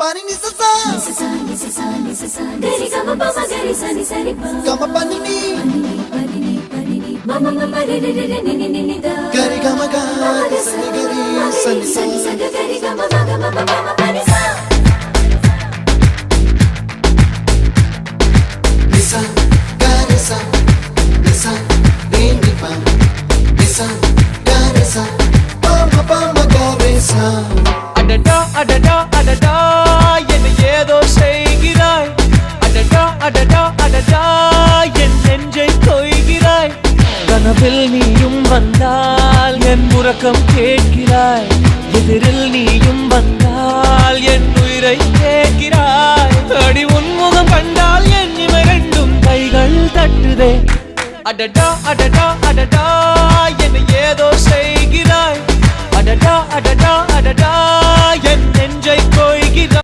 Pani ni sa sa gari ga ma pa ma gari sa ni sa ri pa ga ma pa ni ma ma ma ma re re re ni ni ni da gari ga ma ga sa ni gari sa ni sa gari ga ma ga ma pa ma pa ni sa ni sa gari sa re ni pa ni sa gari sa pa ma gari sa adada adada adada என்ன ஏதோ செய்கிறாய் adada adada adada என் நெஞ்சை கொய்கிறாய் கனவில் நீயும் வந்தால் என் உறக்கம் கேட்கிறாய் எதிரில் நீயும் வந்தால் என் உயிரை கேட்கிறாய் அடி உன்முகம் கண்டால் என் இமை ரெண்டும் கைகள் தட்டுதே adada adada adada என்ன ஏதோ செய்கிறாய் adada adada adada என் நெஞ்சை கொய்கிறாய்